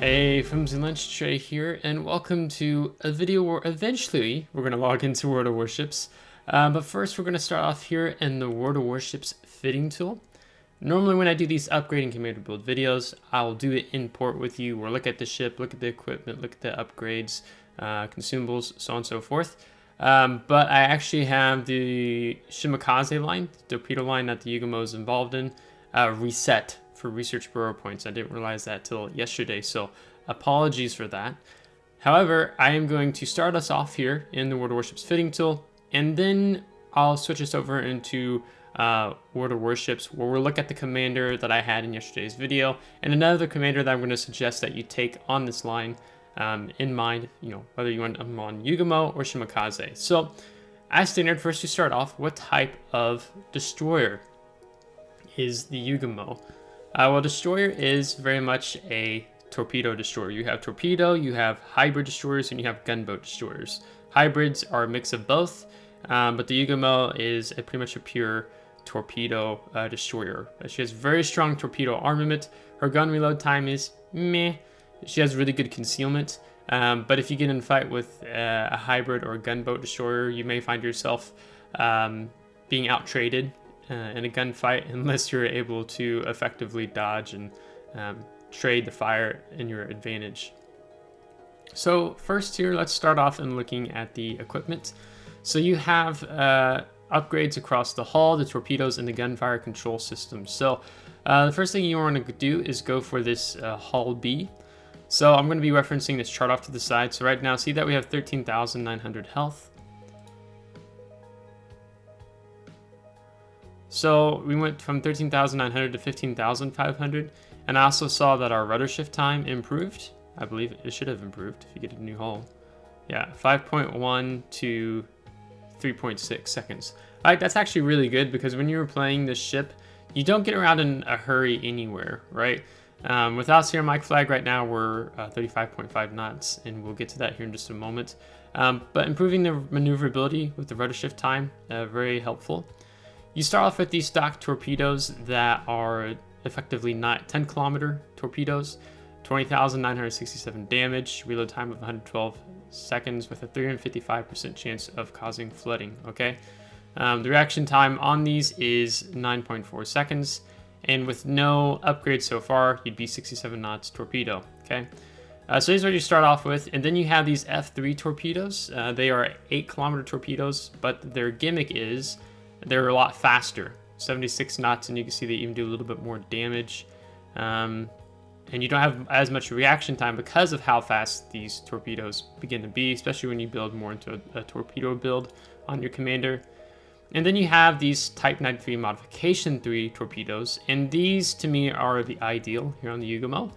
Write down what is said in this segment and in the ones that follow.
Hey, FlimsyLunchTray here, and welcome to a video where eventually we're going to log into World of Warships. But first we're going to start off here in the World of Warships fitting tool. Normally when I do these upgrading commander build videos, I'll do it in port with you, or look at the ship, look at the equipment, look at the upgrades, consumables, so on and so forth. But I actually have the Shimakaze line, the torpedo line that the Yūgumo is involved in, reset for research bureau points. I didn't realize that till yesterday, so apologies for that. However, I am going to start us off here in the World of Warships fitting tool, and then I'll switch us over into World of Warships, where we'll look at the commander that I had in yesterday's video, and another commander that I'm going to suggest that you take on this line in mind, whether you want them on Yūgumo or Shimakaze. So, as standard, first you start off, what type of destroyer is the Yūgumo? Well, destroyer is very much a torpedo destroyer. You have torpedo, you have hybrid destroyers, and you have gunboat destroyers. Hybrids are a mix of both, but the Yūgumo is pretty much a pure torpedo destroyer. She has very strong torpedo armament. Her gun reload time is meh. She has really good concealment, but if you get in a fight with a hybrid or a gunboat destroyer, you may find yourself being out-traded in a gunfight unless you're able to effectively dodge and trade the fire in your advantage. So first here, let's start off in looking at the equipment. So you have upgrades across the hull, the torpedoes, and the gunfire control system. So the first thing you want to do is go for this hull B. So I'm going to be referencing this chart off to the side. So right now, see that we have 13,900 health. So we went from 13,900 to 15,500, and I also saw that our rudder shift time improved. I believe it should have improved if you get a new hull. Yeah, 5.1 to 3.6 seconds. That's actually really good, because when you're playing this ship, you don't get around in a hurry anywhere, right? Without CR Mike flag right now, we're 35.5 knots, and we'll get to that here in just a moment. But improving the maneuverability with the rudder shift time, very helpful. You start off with these stock torpedoes that are effectively not 10 kilometer torpedoos, 20,967 damage, reload time of 112 seconds with a 355% chance of causing flooding, okay? The reaction time on these is 9.4 seconds, and with no upgrade so far, you'd be 67 knots torpedo, okay? So here's what you start off with, and then you have these F3 torpedoes. They are 8 kilometer torpedoes, but their gimmick is they're a lot faster, 76 knots, and you can see they even do a little bit more damage. And you don't have as much reaction time because of how fast these torpedoes begin to be, especially when you build more into a torpedo build on your commander. And then you have these Type 93 Modification 3 torpedoes, and these to me are the ideal here on the Yūgumo.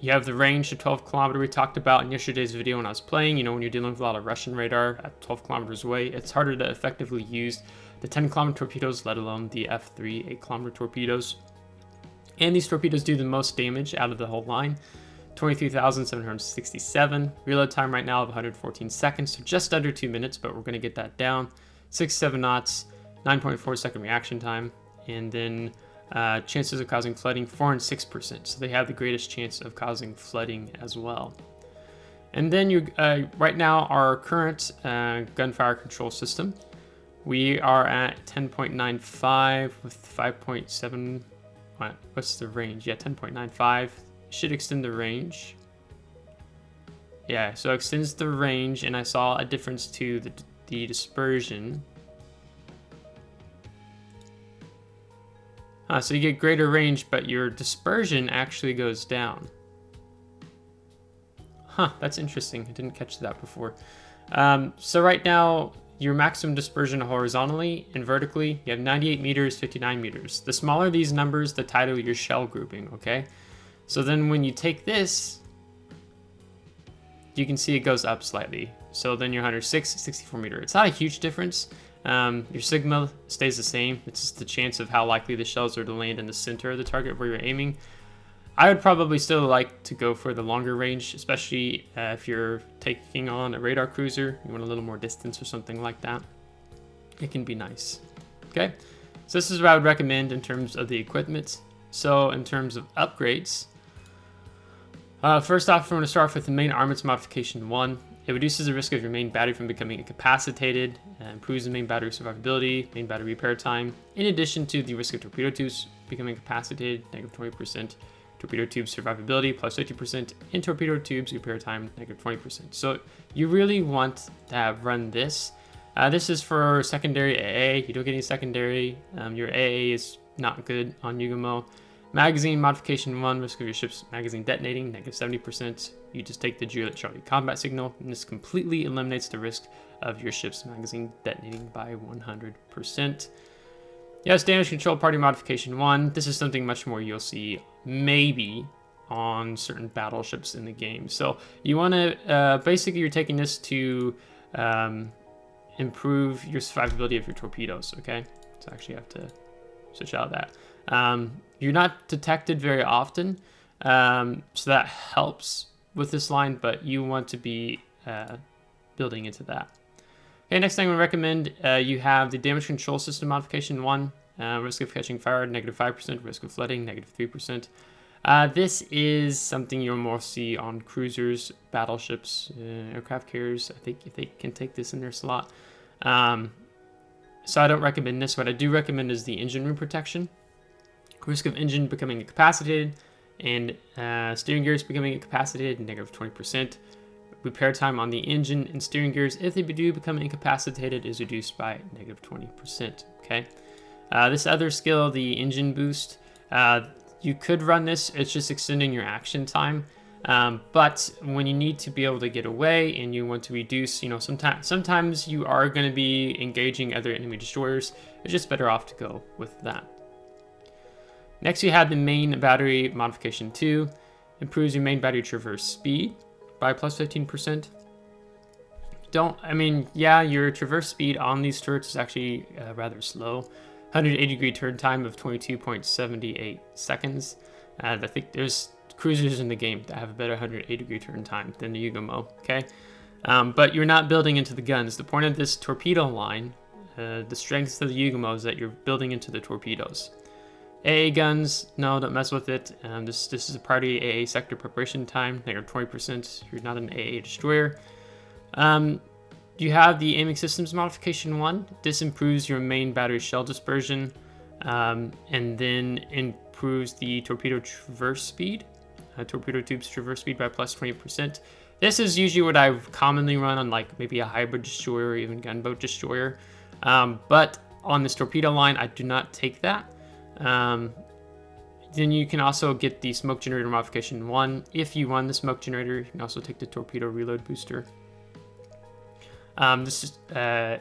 You have the range of 12 kilometer we talked about in yesterday's video when I was playing. When you're dealing with a lot of Russian radar at 12 kilometers away, it's harder to effectively use the 10 kilometer torpedoes, let alone the F3 8 kilometer torpedoes. And these torpedoes do the most damage out of the whole line, 23,767. Reload time right now of 114 seconds, so just under 2 minutes, but we're going to get that down. 67 knots, 9.4 second reaction time, and then chances of causing flooding 406%, so they have the greatest chance of causing flooding as well. And then you right now our current gunfire control system, we are at 10.95 with 5.7. What's the range? Yeah, 10.95 should extend the range. Yeah, so it extends the range, and I saw a difference to the dispersion. So you get greater range, but your dispersion actually goes down. That's interesting. I didn't catch that before. So right now, your maximum dispersion horizontally and vertically, you have 98 meters, 59 meters. The smaller these numbers, the tighter your shell grouping, okay? So then when you take this, you can see it goes up slightly. So then your 106, 64 meter. It's not a huge difference. Your sigma stays the same. It's just the chance of how likely the shells are to land in the center of the target where you're aiming. I would probably still like to go for the longer range, especially if you're taking on a radar cruiser. You want a little more distance or something like that. It can be nice. Okay, so this is what I would recommend in terms of the equipment. So in terms of upgrades, First off, we're going to start off with the main armaments modification 1. It reduces the risk of your main battery from becoming incapacitated, improves the main battery survivability, main battery repair time, in addition to the risk of torpedo tubes becoming incapacitated, negative 20%, torpedo tubes survivability, plus 50%, and torpedo tubes repair time, negative 20%. So you really want to have run this. This is for secondary AA. You don't get any secondary. Your AA is not good on Yūgumo. Magazine modification 1, risk of your ship's magazine detonating, negative 70%. You just take the Charlie combat signal, and this completely eliminates the risk of your ship's magazine detonating by 100%. Yes, damage control party modification 1. This is something much more you'll see maybe on certain battleships in the game. So you want to, basically you're taking this to improve your survivability of your torpedoes, okay? So actually I have to switch out that. You're not detected very often, so that helps with this line, but you want to be building into that. Okay, next thing we recommend, you have the damage control system modification 1, risk of catching fire, negative 5%, risk of flooding, negative 3%. This is something you'll more see on cruisers, battleships, aircraft carriers. I think if they can take this in their slot. So I don't recommend this. What I do recommend is the engine room protection. Risk of engine becoming incapacitated and steering gears becoming incapacitated, negative 20%. Repair time on the engine and steering gears, if they do become incapacitated, is reduced by negative 20%. Okay. This other skill, the engine boost, you could run this. It's just extending your action time. But when you need to be able to get away and you want to reduce, sometimes you are going to be engaging other enemy destroyers. It's just better off to go with that. Next, you have the main battery modification 2. Improves your main battery traverse speed by plus 15%. Your traverse speed on these turrets is actually rather slow. 180 degree turn time of 22.78 seconds. I think there's cruisers in the game that have a better 180 degree turn time than the Yūgumo, okay? But you're not building into the guns. The point of this torpedo line, the strength of the Yūgumo is that you're building into the torpedoes. AA guns, no, don't mess with it. This is a party AA sector preparation time, negative 20%. You're not an AA destroyer. You have the aiming systems modification 1. This improves your main battery shell dispersion, and then improves the torpedo traverse speed, torpedo tubes traverse speed by plus 20%. This is usually what I commonly run on like maybe a hybrid destroyer or even gunboat destroyer. But on this torpedo line, I do not take that. Then you can also get the smoke generator modification 1. If you run the smoke generator, you can also take the torpedo reload booster. The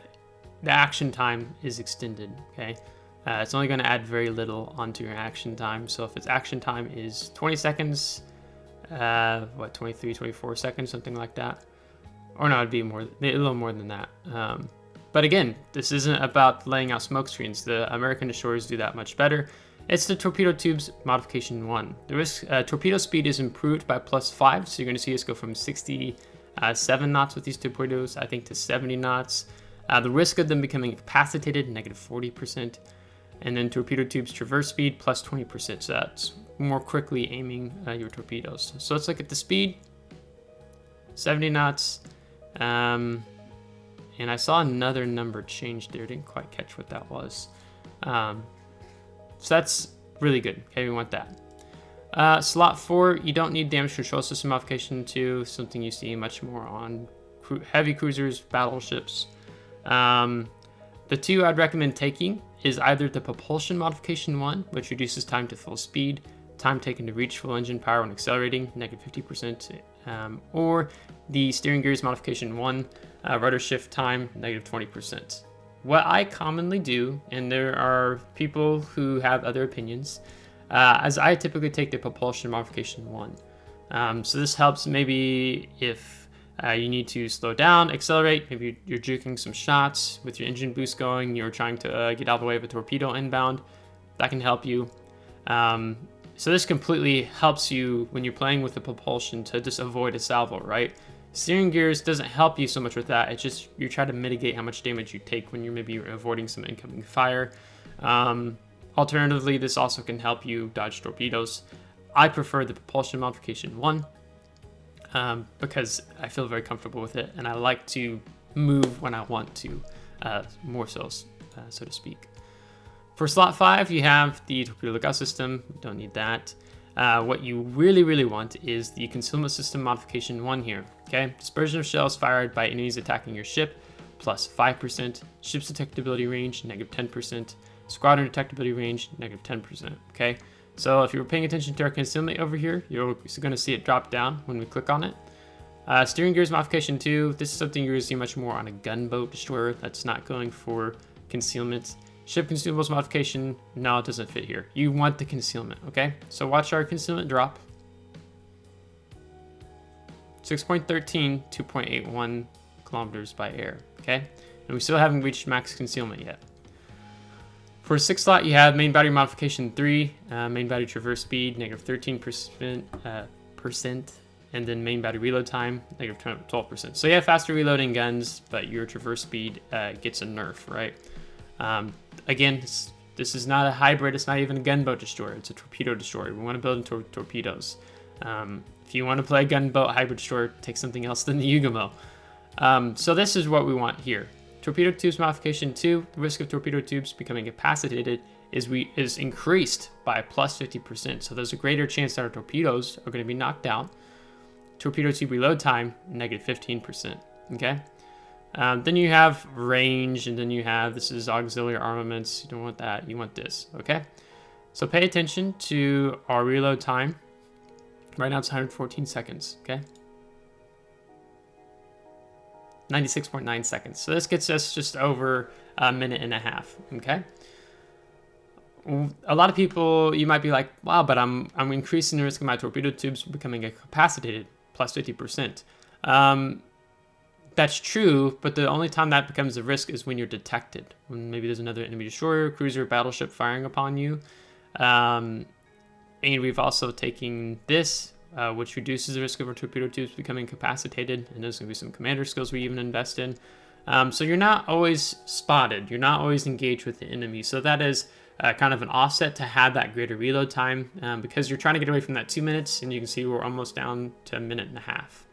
action time is extended, okay? It's only going to add very little onto your action time. So if its action time is 20 seconds, 23, 24 seconds, something like that. Or no, it'd be a little more than that. But again, this isn't about laying out smoke screens. The American destroyers do that much better. It's the torpedo tubes modification 1. The torpedo speed is improved by plus 5, so you're going to see us go from 67 knots with these torpedoes, I think, to 70 knots. The risk of them becoming incapacitated, negative 40%. And then torpedo tubes traverse speed, plus 20%. So that's more quickly aiming your torpedoes. So let's look at the speed. 70 knots. And I saw another number change there. Didn't quite catch what that was. So that's really good. Okay, we want that. Slot 4, you don't need damage control system modification 2, something you see much more on heavy cruisers, battleships. The 2 I'd recommend taking is either the propulsion modification 1, which reduces time to full speed, time taken to reach full engine power when accelerating, negative 50%, or the steering gears modification 1, rudder shift time, negative 20%. What I commonly do, and there are people who have other opinions, as I typically take the propulsion modification 1. So this helps maybe if you need to slow down, accelerate, maybe you're juking some shots with your engine boost going, you're trying to get out of the way of a torpedo inbound, that can help you. So this completely helps you when you're playing with the propulsion to just avoid a salvo, right? Steering gears doesn't help you so much with that. It's just you try to mitigate how much damage you take when you're maybe avoiding some incoming fire. Alternatively, this also can help you dodge torpedoes. I prefer the propulsion modification 1. because I feel very comfortable with it, and I like to move when I want to, more so to speak. For slot 5, you have the torpedo lookout system. You don't need that. What you really want is the concealment system modification 1 here. Okay, dispersion of shells fired by enemies attacking your ship, plus 5%. Ship's detectability range, negative 10%. Squadron detectability range, negative 10%. Okay, so if you were paying attention to our concealment over here, you're going to see it drop down when we click on it. Steering gears modification 2. This is something you're going to see much more on a gunboat destroyer that's not going for concealment. Ship consumables modification, no, it doesn't fit here. You want the concealment, okay? So watch our concealment drop. 6.13, 2.81 kilometers by air, okay? And we still haven't reached max concealment yet. For 6th slot, you have main battery modification 3, main battery traverse speed, negative 13%, and then main battery reload time, negative 12%. So you have faster reloading guns, but your traverse speed gets a nerf, right? Again, this is not a hybrid. It's not even a gunboat destroyer. It's a torpedo destroyer. We want to build into torpedoes. If you want to play a gunboat hybrid destroyer, take something else than the Yūgumo. So this is what we want here. Torpedo tubes modification 2. The risk of torpedo tubes becoming incapacitated is increased by plus 50%. So there's a greater chance that our torpedoes are going to be knocked out. Torpedo tube reload time, negative 15%. Okay. Then you have range, and then you have, this is auxiliary armaments. You don't want that, you want this, okay? So pay attention to our reload time. Right now it's 114 seconds, okay? 96.9 seconds. So this gets us just over a minute and a half, okay? A lot of people, you might be like, wow, but I'm increasing the risk of my torpedo tubes becoming incapacitated, plus 50%. That's true, but the only time that becomes a risk is when you're detected. When maybe there's another enemy destroyer, cruiser, battleship firing upon you. And we've also taken this, which reduces the risk of our torpedo tubes becoming incapacitated. And there's going to be some commander skills we even invest in. So you're not always spotted. You're not always engaged with the enemy. So that is kind of an offset to have that greater reload time, because you're trying to get away from that 2 minutes. And you can see we're almost down to a minute and a half.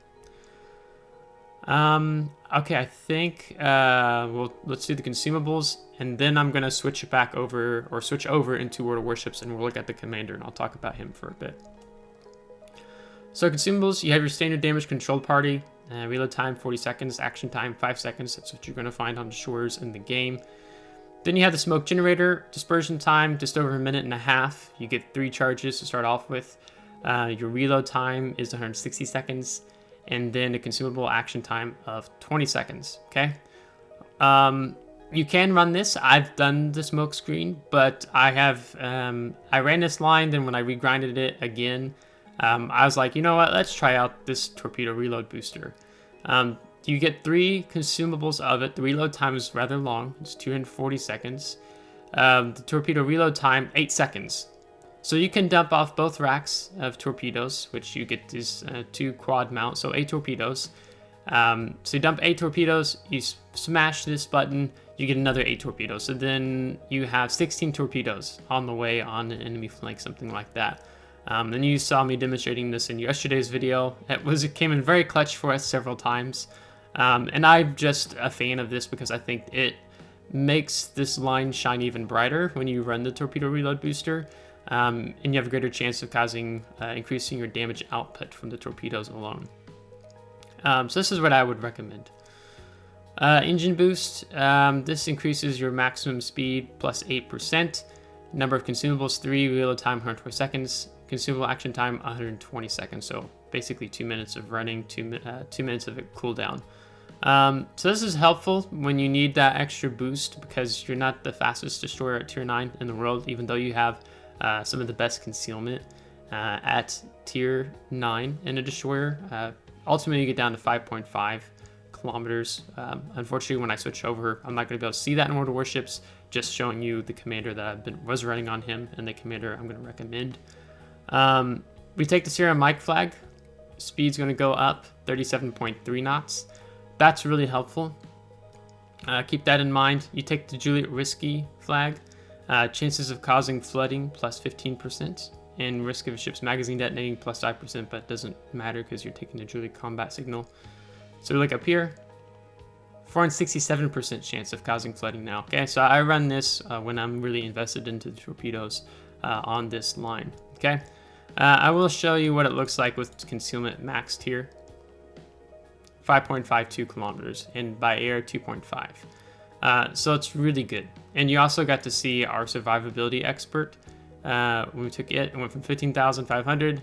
Okay, I think, let's do the consumables, and then I'm going to switch over into World of Warships, and we'll look at the commander, and I'll talk about him for a bit. So consumables, you have your standard damage control party, reload time 40 seconds, action time 5 seconds. That's what you're going to find on the shores in the game. Then you have the smoke generator, dispersion time, just over a minute and a half. You get 3 charges to start off with. Your reload time is 160 seconds. And then a consumable action time of 20 seconds, okay? You can run this. I've done the smoke screen, but I ran this line, then when I regrinded it again, I was like, you know what, let's try out this torpedo reload booster. You get 3 consumables of it. The reload time is rather long. It's 240 seconds. The torpedo reload time, 8 seconds. So you can dump off both racks of torpedoes, which you get these 2 quad mount, so 8 torpedoes. So you dump 8 torpedoes, you smash this button, you get another 8 torpedoes. So then you have 16 torpedoes on the way on an enemy flank, something like that. Then you saw me demonstrating this in yesterday's video. It came in very clutch for us several times. And I'm just a fan of this because I think it makes this line shine even brighter when you run the torpedo reload booster. And you have a greater chance of increasing your damage output from the torpedoes alone. So this is what I would recommend. Engine boost, this increases your maximum speed plus 8%. Number of consumables 3, reload time 120 seconds, consumable action time 120 seconds. So basically 2 minutes of running, 2 minutes of it cooldown. So this is helpful when you need that extra boost because you're not the fastest destroyer at tier 9 in the world, even though you have some of the best concealment at tier 9 in a destroyer. Ultimately, you get down to 5.5 kilometers. Unfortunately, when I switch over, I'm not going to be able to see that in World of Warships, just showing you the commander that was running on him and the commander I'm going to recommend. We take the Sierra Mike flag. Speed's going to go up 37.3 knots. That's really helpful. Keep that in mind. You take the Juliet Whiskey flag. Chances of causing flooding plus 15%. and risk of a ship's magazine detonating plus 5%, but it doesn't matter because you're taking a truly combat signal. So we look up here, 467% chance of causing flooding now. Okay, so I run this when I'm really invested into the torpedoes on this line. Okay, I will show you what it looks like with concealment maxed here. 5.52 kilometers, and by air 2.5. So it's really good. And you also got to see our survivability expert. When we took it went from 15,500,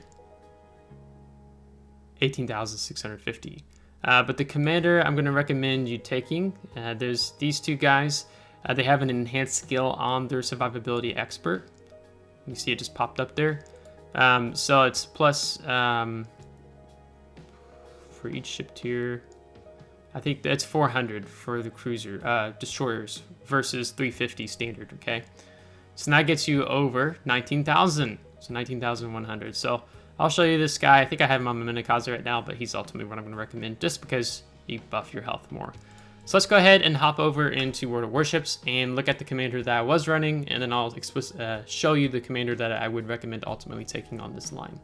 18,650. But the commander I'm going to recommend you taking, there's these two guys. They have an enhanced skill on their survivability expert. You see it just popped up there. So it's plus for each ship tier. I think that's 400 for the cruiser destroyers versus 350 standard. Okay, so that gets you over 19,000. So 19,100. So I'll show you this guy. I think I have him on my Minikaze right now, but he's ultimately what I'm going to recommend just because you buff your health more. So let's go ahead and hop over into World of Warships and look at the commander that I was running, and then I'll show you the commander that I would recommend ultimately taking on this line.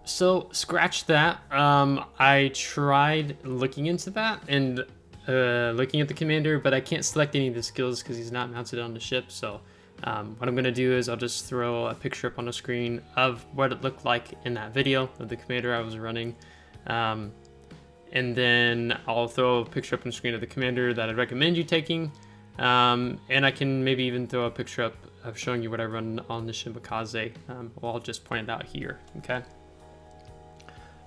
So scratch that. I tried looking into that and looking at the commander, but I can't select any of the skills because he's not mounted on the ship. So what I'm going to do is I'll just throw a picture up on the screen of what it looked like in that video of the commander I was running. And then I'll throw a picture up on the screen of the commander that I'd recommend you taking. And I can maybe even throw a picture up of showing you what I run on the Shimakaze. Well, I'll just point it out here, okay?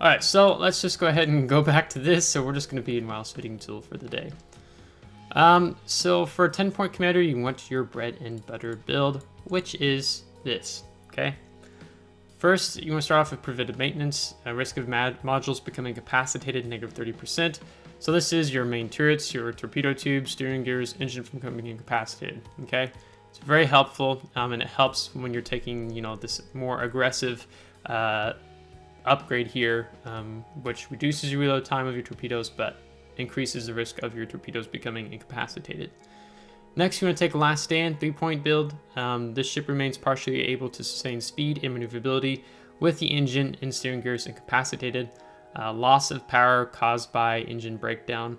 All right, so let's just go ahead and go back to this. So we're just going to be in Wiles Fitting Tool for the day. So for a 10-point commander, you want your bread and butter build, which is this, okay? First, you want to start off with preventive maintenance, a risk of modules becoming incapacitated, -30%. So this is your main turrets, your torpedo tubes, steering gears, engine from becoming incapacitated, okay? It's very helpful, and it helps when you're taking, you know, this more aggressive upgrade here, which reduces your reload time of your torpedoes, but increases the risk of your torpedoes becoming incapacitated. Next, you want to take a last stand 3-point build. This ship remains partially able to sustain speed and maneuverability with the engine and steering gears incapacitated. Loss of power caused by engine breakdown.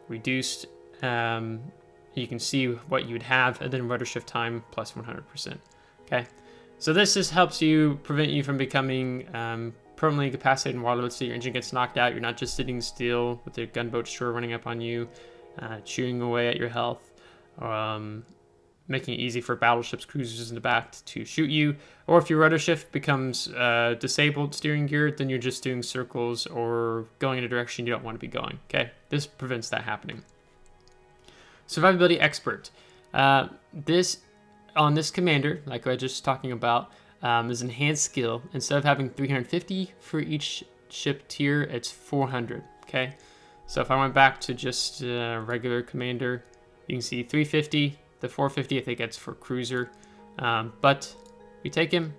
Reduced, you can see what you would have, and then rudder shift time plus 100%. Okay, so this just helps you prevent you from becoming permanently incapacitated in water. Let's say your engine gets knocked out, you're not just sitting still with the gunboat destroyer running up on you, chewing away at your health. Making it easy for battleships, cruisers in the back to shoot you. Or if your rudder shift becomes disabled steering gear, then you're just doing circles or going in a direction you don't want to be going. Okay, this prevents that happening. Survivability expert. This commander, like I was just talking about, is enhanced skill. Instead of having 350 for each ship tier, it's 400. Okay, so if I went back to just regular commander, you can see 350, the 450 I think that's for cruiser, but we take him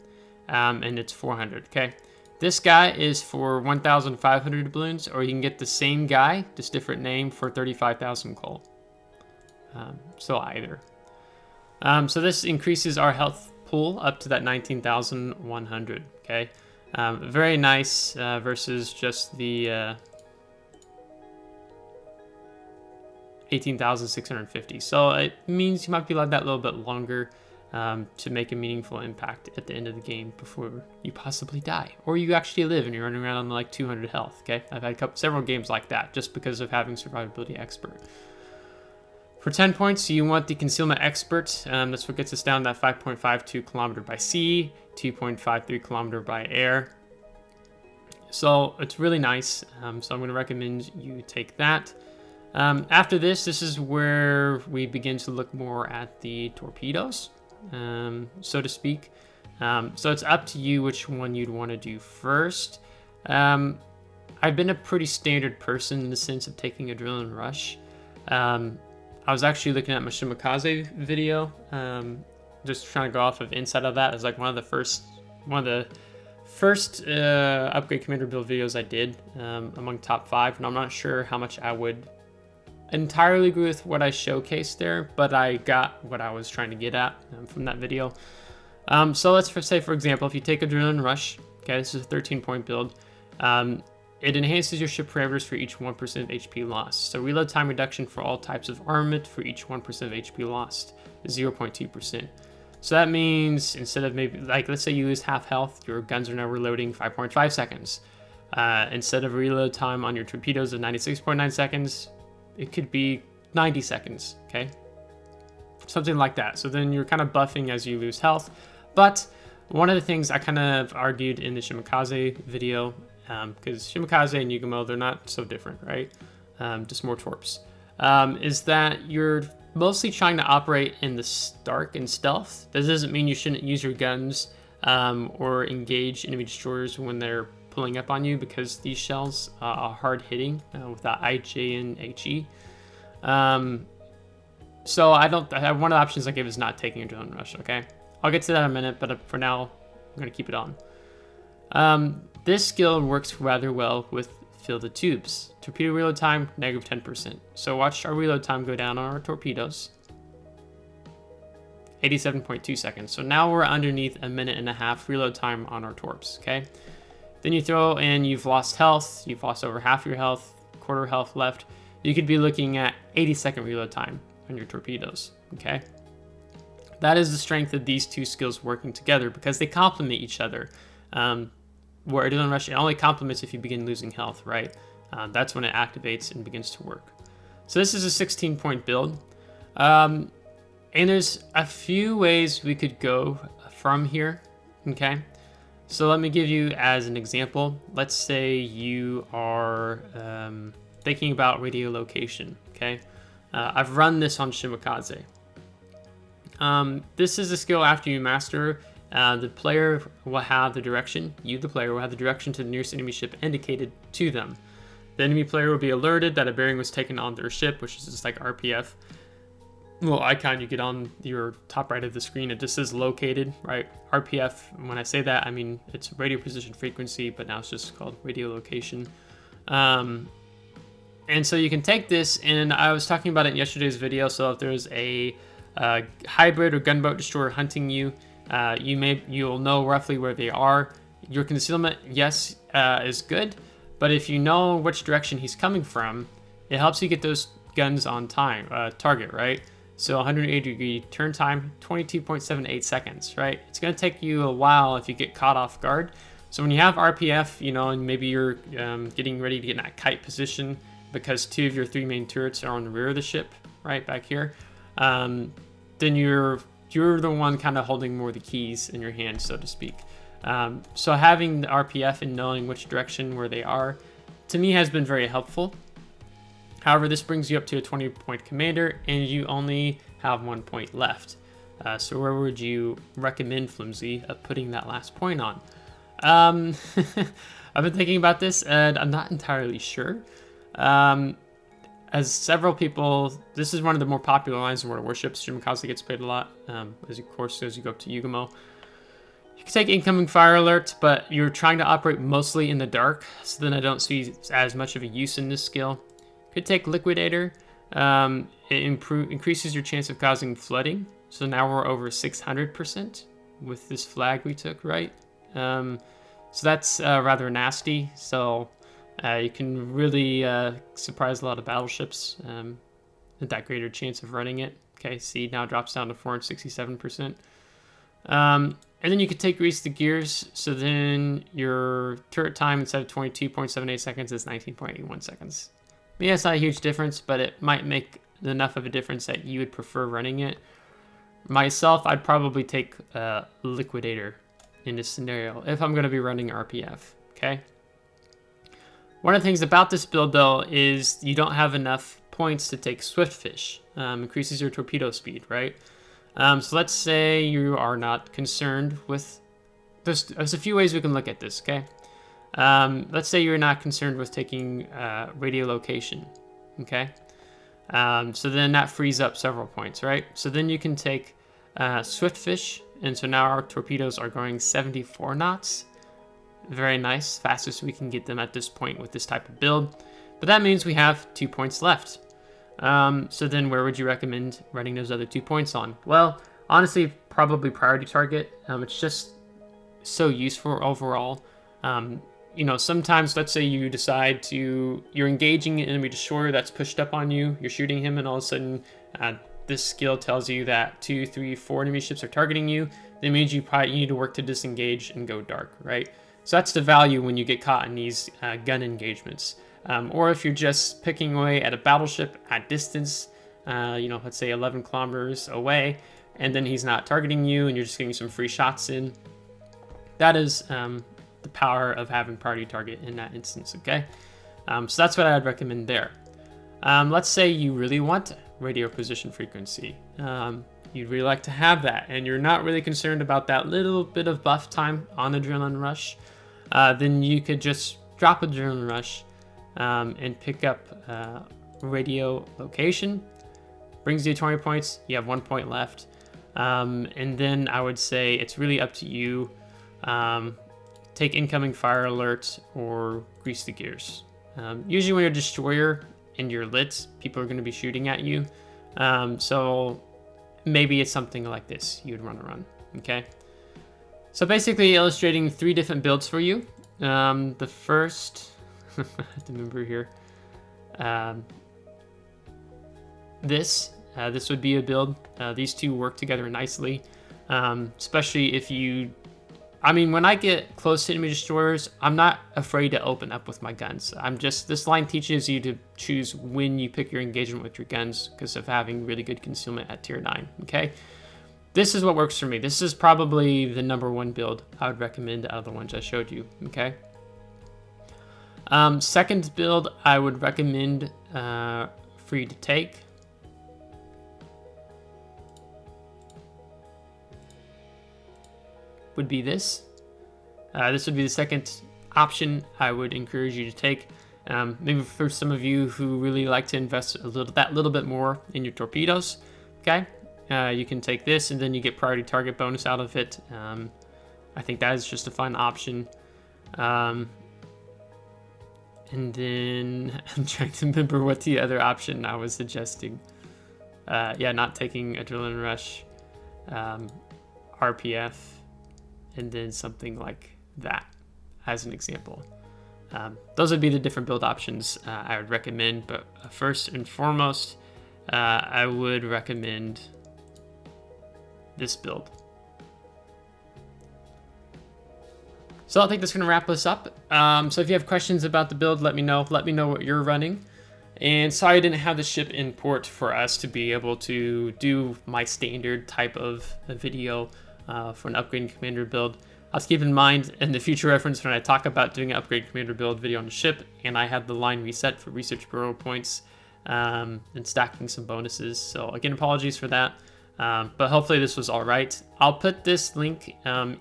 and it's 400, okay? This guy is for 1,500 balloons, or you can get the same guy, just different name, for 35,000 coal. So either. So this increases our health pool up to that 19,100, okay? Very nice versus just the 18,650. So it means you might be allowed that little bit longer to make a meaningful impact at the end of the game before you possibly die, or you actually live and you're running around on like 200 health. Okay, I've had several games like that just because of having survivability expert. For 10 points, you want the concealment expert. That's what gets us down that 5.52 kilometer by sea, 2.53 kilometer by air. So it's really nice. So I'm going to recommend you take that. After this is where we begin to look more at the torpedoes, so to speak. So it's up to you which one you'd want to do first. I've been a pretty standard person in the sense of taking adrenaline rush. I was actually looking at my Shimakaze video, just trying to go off of inside of that. It was like one of the first upgrade commander build videos I did among top 5, and I'm not sure how much I would entirely agree with what I showcased there, but I got what I was trying to get at from that video. So let's say, for example, if you take Adrenaline Rush, okay, this is a 13-point build, it enhances your ship parameters for each 1% of HP lost. So reload time reduction for all types of armament for each 1% of HP lost is 0.2%. So that means instead of maybe, like, let's say you lose half health, your guns are now reloading 5.5 seconds. Instead of reload time on your torpedoes of 96.9 seconds, it could be 90 seconds, okay? Something like that. So then you're kind of buffing as you lose health. But one of the things I kind of argued in the Shimikaze video, because Shimikaze and Yūgumo, they're not so different, right? Just more torps, is that you're mostly trying to operate in the dark and stealth. That doesn't mean you shouldn't use your guns or engage enemy destroyers when they're pulling up on you, because these shells are hard hitting without IJ and HE. So one of the options I give is not taking Adrenaline Rush, okay? I'll get to that in a minute, but for now, I'm going to keep it on. This skill works rather well with Fill the Tubes. Torpedo reload time, negative 10%. So watch our reload time go down on our torpedoes. 87.2 seconds. So now we're underneath a minute and a half reload time on our torps, okay? Then you throw in, you've lost health, you've lost over half your health, quarter health left. You could be looking at 80-second reload time on your torpedoes, okay? That is the strength of these two skills working together, because they complement each other. Where Adrenaline Rush, it only complements if you begin losing health, right? That's when it activates and begins to work. So this is a 16-point build. And there's a few ways we could go from here, okay? So let me give you as an example. Let's say you are thinking about radio location, okay? I've run this on Shimikaze. This is a skill after you master, the player will have the direction, the player will have the direction to the nearest enemy ship indicated to them. The enemy player will be alerted that a bearing was taken on their ship, which is just like RPF. Little icon you get on your top right of the screen, it just says located, right? RPF, when I say that, I mean it's radio position frequency, but now it's just called radio location. And so you can take this, and I was talking about it in yesterday's video, so if there's a hybrid or gunboat destroyer hunting you, you'll know roughly where they are. Your concealment, yes, is good, but if you know which direction he's coming from, it helps you get those guns on target, right? So 180-degree turn time, 22.78 seconds, right? It's going to take you a while if you get caught off guard. So when you have RPF, and maybe you're getting ready to get in that kite position because 2 of your 3 main turrets are on the rear of the ship, right back here, then you're the one kind of holding more of the keys in your hand, so to speak. So having the RPF and knowing which direction where they are, to me, has been very helpful. However, this brings you up to a 20-point commander, and you only have 1 point left. So where would you recommend, Flimsy, of putting that last point on? I've been thinking about this, and I'm not entirely sure. As several people, this is one of the more popular lines in World of Warships. Shimikaze gets played a lot, as you go up to Yūgumo. You can take incoming fire alerts, but you're trying to operate mostly in the dark, so then I don't see as much of a use in this skill. Could take Liquidator. It increases your chance of causing flooding. So now we're over 600% with this flag we took, right? So that's rather nasty. So you can really surprise a lot of battleships with that greater chance of running it. Okay, see, now it drops down to 467%. And then you could take Grease the Gears. So then your turret time, instead of 22.78 seconds, is 19.81 seconds. I mean, that's not a huge difference, but it might make enough of a difference that you would prefer running it. Myself, I'd probably take Liquidator in this scenario if I'm going to be running RPF, okay? One of the things about this build, though, is you don't have enough points to take Swiftfish. Increases your torpedo speed, right? So let's say you are not concerned with... There's a few ways we can look at this, okay? Let's say you're not concerned with taking radio location, okay? So then that frees up several points, right? So then you can take Swiftfish, and so now our torpedoes are going 74 knots. Very nice, fastest we can get them at this point with this type of build. But that means we have 2 points left. So then where would you recommend running those other 2 points on? Well, honestly, probably priority target. It's just so useful overall. You know, sometimes let's say you decide you're engaging an enemy destroyer that's pushed up on you, you're shooting him, and all of a sudden this skill tells you that 2, 3, 4 enemy ships are targeting you. That means you need to work to disengage and go dark, right? So that's the value when you get caught in these gun engagements. Or if you're just picking away at a battleship at distance, you know, let's say 11 kilometers away, and then he's not targeting you and you're just getting some free shots in. That is the power of having priority target in that instance, okay? So that's what I'd recommend there. Let's say you really want radio position frequency. You'd really like to have that, and you're not really concerned about that little bit of buff time on Adrenaline Rush. Then you could just drop Adrenaline Rush and pick up radio location. Brings you 20 points. You have 1 point left. And then I would say it's really up to you. Take incoming fire alerts or grease the gears. Usually when you're a destroyer and you're lit, people are going to be shooting at you. So maybe it's something like this. You'd want to run. Okay. So basically illustrating 3 different builds for you. The first, I have to remember here. This would be a build. These two work together nicely, especially if you, I mean, when I get close to enemy destroyers, I'm not afraid to open up with my guns. This line teaches you to choose when you pick your engagement with your guns because of having really good concealment at tier 9, okay? This is what works for me. This is probably the #1 build I would recommend out of the ones I showed you, okay? Second build I would recommend for you to take. Would be this. This would be the second option I would encourage you to take. Maybe for some of you who really like to invest that little bit more in your torpedoes, okay? You can take this and then you get priority target bonus out of it. I think that is just a fun option. And then I'm trying to remember what the other option I was suggesting. Yeah, not taking Adrenaline Rush, RPF, and then something like that as an example. Those would be the different build options I would recommend, but first and foremost, I would recommend this build. So I think that's going to wrap us up. So if you have questions about the build, let me know. Let me know what you're running. And sorry I didn't have the ship in port for us to be able to do my standard type of a video for an upgrading commander build. I'll keep in mind in the future reference when I talk about doing an upgrade commander build video on the ship, and I have the line reset for research bureau points and stacking some bonuses. So again, apologies for that. But hopefully this was all right. I'll put this link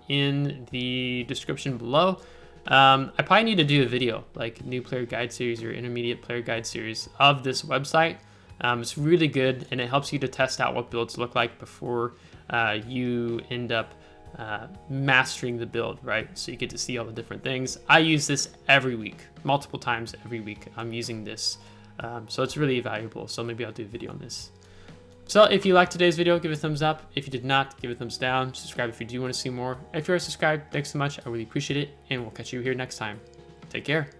in the description below. I probably need to do a video, like new player guide series or intermediate player guide series of this website. It's really good, and it helps you to test out what builds look like before you end up mastering the build, right? So you get to see all the different things. I use this every week, multiple times every week. I'm using this, so it's really valuable. So maybe I'll do a video on this. So if you liked today's video, give it a thumbs up. If you did not, give it a thumbs down. Subscribe if you do want to see more. If you're subscribed, thanks so much. I really appreciate it, and we'll catch you here next time. Take care.